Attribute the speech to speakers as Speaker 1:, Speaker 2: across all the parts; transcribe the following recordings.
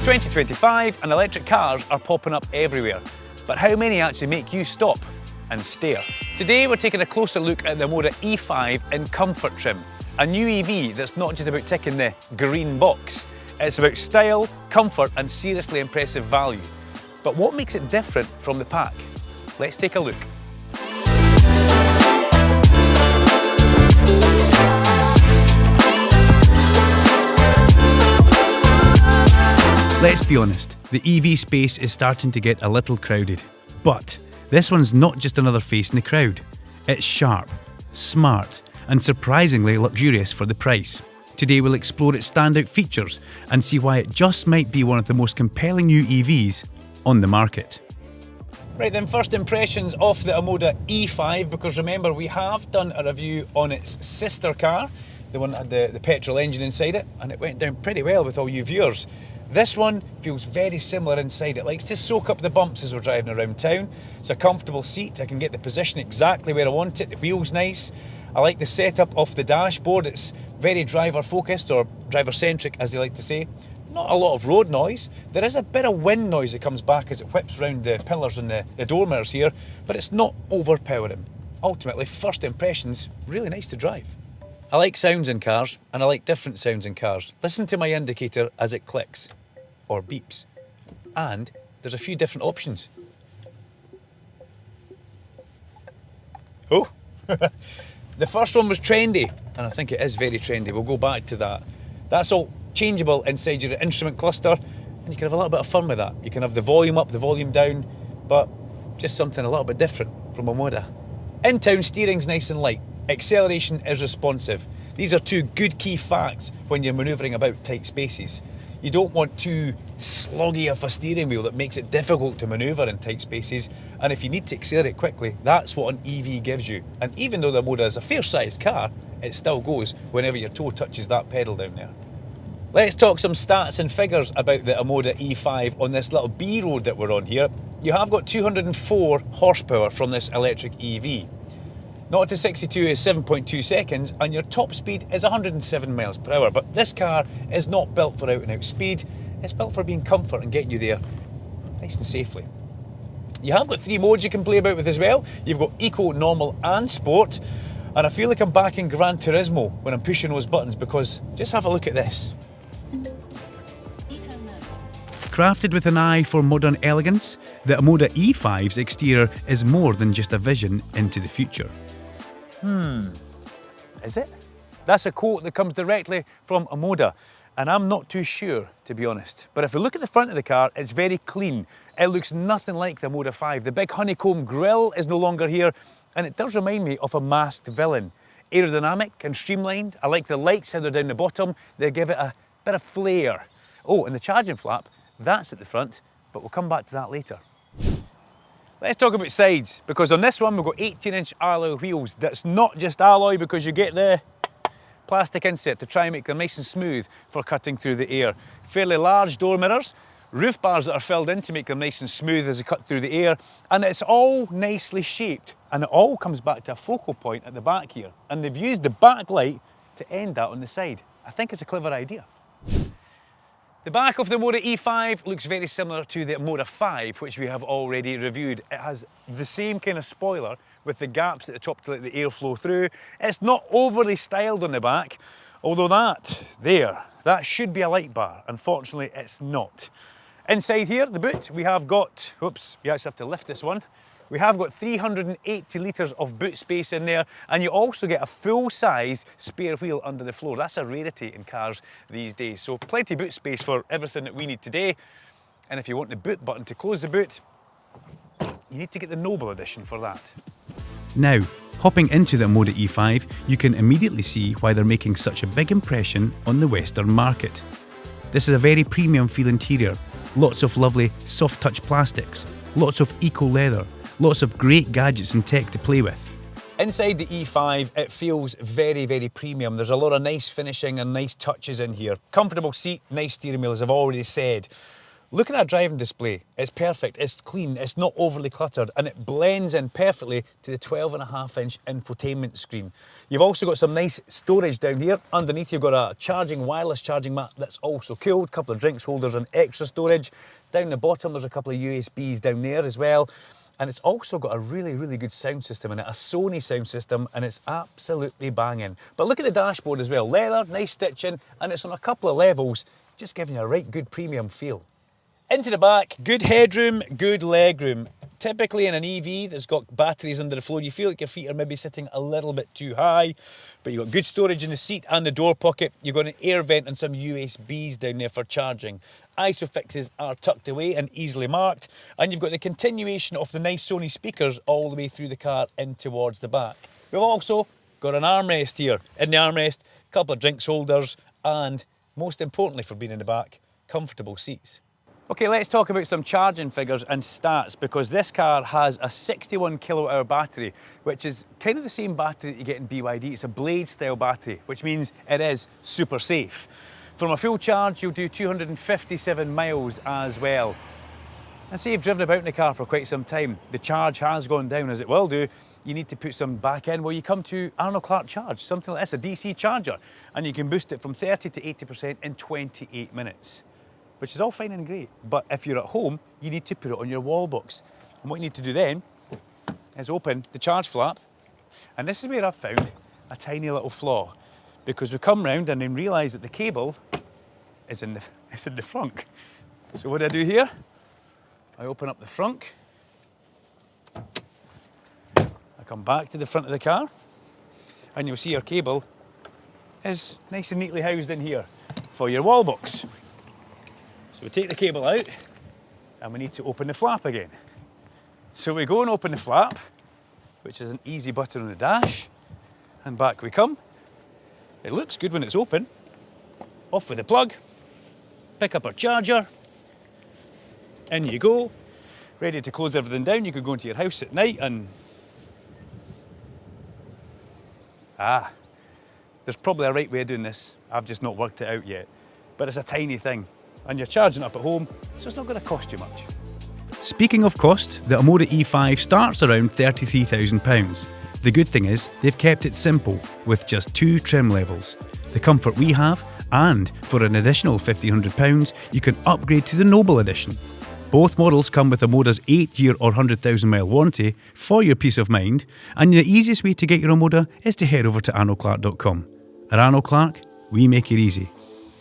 Speaker 1: It's 2025 and electric cars are popping up everywhere. But how many actually make you stop and stare? Today we're taking a closer look at the OMODA E5 in comfort trim. A new EV that's not just about ticking the green box. It's about style, comfort and seriously impressive value. But what makes it different from the pack? Let's take a look. Let's be honest, the EV space is starting to get a little crowded. But this one's not just another face in the crowd. It's sharp, smart, and surprisingly luxurious for the price. Today we'll explore its standout features and see why it just might be one of the most compelling new EVs on the market. Right then, first impressions of the OMODA E5, because remember we have done a review on its sister car, the one that had the petrol engine inside it, and it went down pretty well with all you viewers. This one feels very similar inside. It likes to soak up the bumps as we're driving around town. It's a comfortable seat. I can get the position exactly where I want it. The wheel's nice. I like the setup of the dashboard. It's very driver focused, or driver centric as they like to say. Not a lot of road noise. There is a bit of wind noise that comes back as it whips around the pillars and the door mirrors here, but it's not overpowering. Ultimately, first impressions, really nice to drive. I like sounds in cars, and I like different sounds in cars. Listen to my indicator as it clicks or beeps, and there's a few different options. Oh, the first one was trendy, and I think it is very trendy. We'll go back to that. That's all changeable inside your instrument cluster, and you can have a little bit of fun with that. You can have the volume up, the volume down, but just something a little bit different from OMODA. In-town steering's nice and light. Acceleration is responsive. These are two good key facts when you're manoeuvring about tight spaces. You don't want too sloggy of a steering wheel that makes it difficult to manoeuvre in tight spaces, and if you need to accelerate quickly, that's what an EV gives you. And even though the OMODA is a fair-sized car, it still goes whenever your toe touches that pedal down there. Let's talk some stats and figures about the OMODA E5 on this little B road that we're on here. You have got 204 horsepower from this electric EV. 0 to 62 is 7.2 seconds, and your top speed is 107 miles per hour. But this car is not built for out and out speed. It's built for being comfort and getting you there nice and safely. You have got 3 modes you can play about with as well. You've got Eco, Normal and Sport. And I feel like I'm back in Gran Turismo when I'm pushing those buttons, because just have a look at this. Crafted with an eye for modern elegance, the OMODA E5's exterior is more than just a vision into the future. Is it? That's a quote that comes directly from OMODA, and I'm not too sure, to be honest. But if we look at the front of the car, it's very clean. It looks nothing like the OMODA 5. The big honeycomb grille is no longer here, and it does remind me of a masked villain. Aerodynamic and streamlined. I like the lights, how they're down the bottom. They give it a bit of flair. Oh, and the charging flap, that's at the front, but we'll come back to that later. Let's talk about sides, because on this one we've got 18-inch alloy wheels. That's not just alloy because you get the plastic insert to try and make them nice and smooth for cutting through the air. Fairly large door mirrors, roof bars that are filled in to make them nice and smooth as they cut through the air, and it's all nicely shaped, and it all comes back to a focal point at the back here, and they've used the backlight to end that on the side. I think it's a clever idea. The back of the OMODA E5 looks very similar to the OMODA 5, which we have already reviewed. It has the same kind of spoiler with the gaps at the top to let the air flow through. It's not overly styled on the back, although that should be a light bar. Unfortunately, it's not. Inside here, the boot, we have got, oops, you actually have to lift this one. We have got 380 litres of boot space in there, and you also get a full-size spare wheel under the floor. That's a rarity in cars these days. So plenty of boot space for everything that we need today. And if you want the boot button to close the boot, you need to get the Noble Edition for that. Now, hopping into the OMODA E5, you can immediately see why they're making such a big impression on the Western market. This is a very premium feel interior, lots of lovely soft-touch plastics, lots of eco leather, lots of great gadgets and tech to play with. Inside the E5, it feels very, very premium. There's a lot of nice finishing and nice touches in here. Comfortable seat, nice steering wheel, as I've already said. Look at that driving display. It's perfect, it's clean, it's not overly cluttered, and it blends in perfectly to the 12.5-inch infotainment screen. You've also got some nice storage down here. Underneath you've got a wireless charging mat that's also cooled, a couple of drinks holders and extra storage. Down the bottom there's a couple of USBs down there as well. And it's also got a really, really good sound system in it, a Sony sound system, and it's absolutely banging. But look at the dashboard as well. Leather, nice stitching, and it's on a couple of levels, just giving you a right good premium feel. Into the back, good headroom, good legroom. Typically in an EV that's got batteries under the floor, you feel like your feet are maybe sitting a little bit too high, but you've got good storage in the seat and the door pocket. You've got an air vent and some USBs down there for charging. ISOFIXs are tucked away and easily marked, and you've got the continuation of the nice Sony speakers all the way through the car in towards the back. We've also got an armrest here. In the armrest, a couple of drinks holders, and most importantly for being in the back, comfortable seats. Okay, let's talk about some charging figures and stats, because this car has a 61 kilowatt hour battery, which is kind of the same battery that you get in BYD. It's a blade style battery, which means it is super safe. From a full charge, you'll do 257 miles as well. And say you've driven about in the car for quite some time, the charge has gone down, as it will do. You need to put some back in. Well, you come to Arnold Clark Charge, something like this, a DC charger, and you can boost it from 30 to 80% in 28 minutes. Which is all fine and great, but if you're at home, you need to put it on your wall box. And what you need to do then is open the charge flap, and this is where I've found a tiny little flaw, because we come round and then realise that the cable is in the frunk. So what do I do here? I open up the frunk, I come back to the front of the car, and you'll see your cable is nice and neatly housed in here for your wall box. So we take the cable out and we need to open the flap again. So we go and open the flap, which is an easy button on the dash, and back we come. It looks good when it's open. Off with the plug, pick up our charger, in you go, ready to close everything down. You could go into your house at night and... there's probably a right way of doing this. I've just not worked it out yet, but it's a tiny thing. And you're charging up at home, so it's not going to cost you much. Speaking of cost, the OMODA E5 starts around £33,000. The good thing is, they've kept it simple, with just 2 trim levels. The comfort we have, and for an additional £1,500, you can upgrade to the Noble Edition. Both models come with OMODA's 8-year or 100,000 mile warranty for your peace of mind, and the easiest way to get your OMODA is to head over to arnoldclark.com. At Arnold Clark, we make it easy.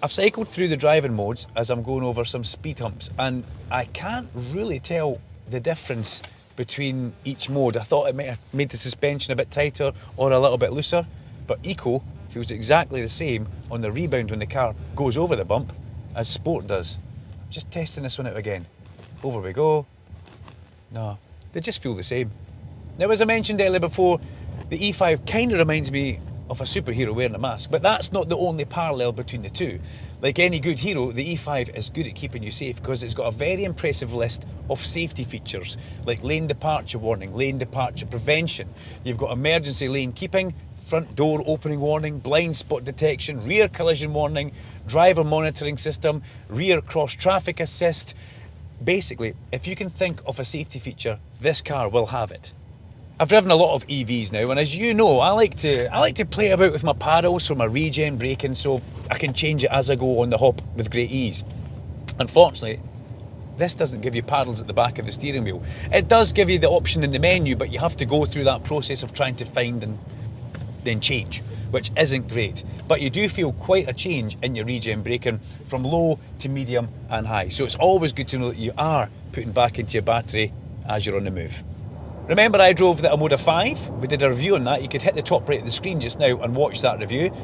Speaker 1: I've cycled through the driving modes as I'm going over some speed humps, and I can't really tell the difference between each mode. I thought it might have made the suspension a bit tighter or a little bit looser, but Eco feels exactly the same on the rebound when the car goes over the bump as Sport does. Just testing this one out again. Over we go. No, they just feel the same. Now, as I mentioned earlier before, the E5 kind of reminds me of a superhero wearing a mask, but that's not the only parallel between the two. Like any good hero, the E5 is good at keeping you safe because it's got a very impressive list of safety features like lane departure warning, lane departure prevention. You've got emergency lane keeping, front door opening warning, blind spot detection, rear collision warning, driver monitoring system, rear cross traffic assist. Basically, if you can think of a safety feature, this car will have it. I've driven a lot of EVs now, and as you know, I like to play about with my paddles for my regen braking so I can change it as I go on the hop with great ease. Unfortunately, this doesn't give you paddles at the back of the steering wheel. It does give you the option in the menu, but you have to go through that process of trying to find and then change, which isn't great. But you do feel quite a change in your regen braking from low to medium and high. So it's always good to know that you are putting back into your battery as you're on the move. Remember, I drove the OMODA 5. We did a review on that. You could hit the top right of the screen just now and watch that review.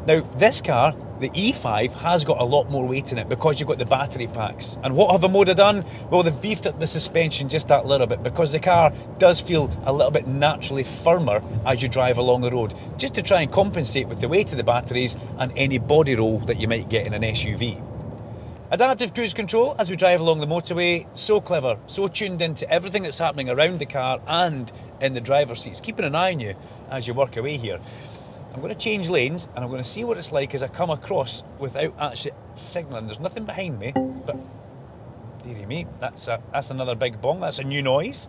Speaker 1: Now, this car, the E5, has got a lot more weight in it because you've got the battery packs. And what have OMODA done? Well, they've beefed up the suspension just that little bit because the car does feel a little bit naturally firmer as you drive along the road, just to try and compensate with the weight of the batteries and any body roll that you might get in an SUV. Adaptive cruise control as we drive along the motorway, so clever, so tuned into everything that's happening around the car and in the driver's seats, keeping an eye on you as you work away here. I'm going to change lanes and I'm going to see what it's like as I come across without actually signalling. There's nothing behind me, but me. That's another big bong. That's a new noise.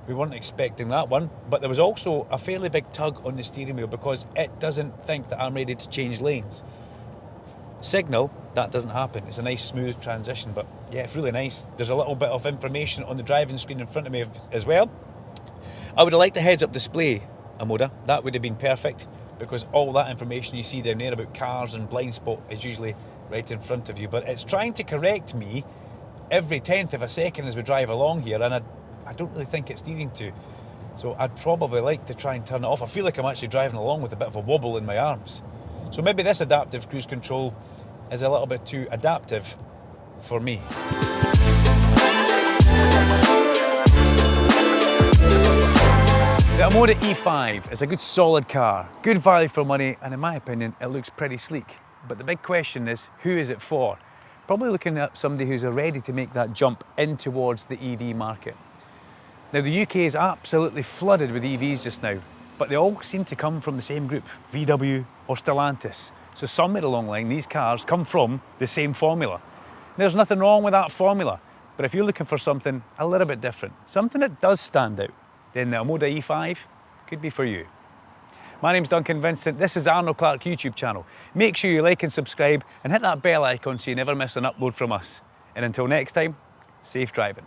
Speaker 1: We weren't expecting that one. But there was also a fairly big tug on the steering wheel because it doesn't think that I'm ready to change lanes. Signal, that doesn't happen. It's a nice smooth transition, but yeah, it's really nice. There's a little bit of information on the driving screen in front of me as well. I would have liked a heads-up display, OMODA. That would have been perfect because all that information you see down there about cars and blind spot is usually right in front of you. But it's trying to correct me every 10th of a second as we drive along here, and I don't really think it's needing to. So I'd probably like to try and turn it off. I feel like I'm actually driving along with a bit of a wobble in my arms. So maybe this adaptive cruise control is a little bit too adaptive for me. The OMODA E5 is a good solid car, good value for money, and in my opinion it looks pretty sleek. But the big question is, who is it for? Probably looking at somebody who's ready to make that jump in towards the EV market. Now the UK is absolutely flooded with EVs just now, but they all seem to come from the same group, VW or Stellantis. So somewhere along the line, these cars come from the same formula. There's nothing wrong with that formula, but if you're looking for something a little bit different, something that does stand out, then the OMODA E5 could be for you. My name's Duncan Vincent, this is the Arnold Clark YouTube channel. Make sure you like and subscribe and hit that bell icon so you never miss an upload from us. And until next time, safe driving.